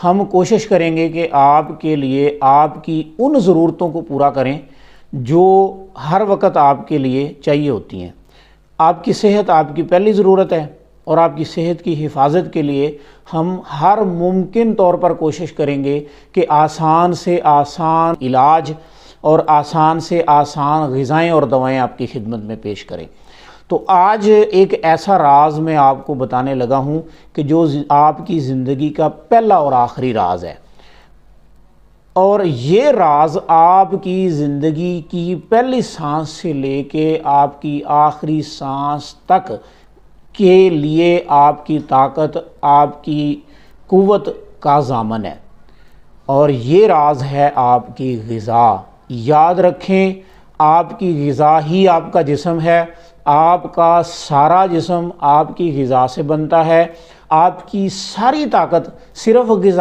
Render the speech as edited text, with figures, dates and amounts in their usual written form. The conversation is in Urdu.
ہم کوشش کریں گے کہ آپ کے لیے آپ کی ان ضرورتوں کو پورا کریں جو ہر وقت آپ کے لیے چاہیے ہوتی ہیں۔ آپ کی صحت آپ کی پہلی ضرورت ہے، اور آپ کی صحت کی حفاظت کے لیے ہم ہر ممکن طور پر کوشش کریں گے کہ آسان سے آسان علاج اور آسان سے آسان غذائیں اور دوائیں آپ کی خدمت میں پیش کریں۔ تو آج ایک ایسا راز میں آپ کو بتانے لگا ہوں کہ جو آپ کی زندگی کا پہلا اور آخری راز ہے، اور یہ راز آپ کی زندگی کی پہلی سانس سے لے کے آپ کی آخری سانس تک کے لیے آپ کی طاقت، آپ کی قوت کا ضامن ہے، اور یہ راز ہے آپ کی غذا۔ یاد رکھیں، آپ کی غذا ہی آپ کا جسم ہے، آپ کا سارا جسم آپ کی غذا سے بنتا ہے، آپ کی ساری طاقت صرف غذا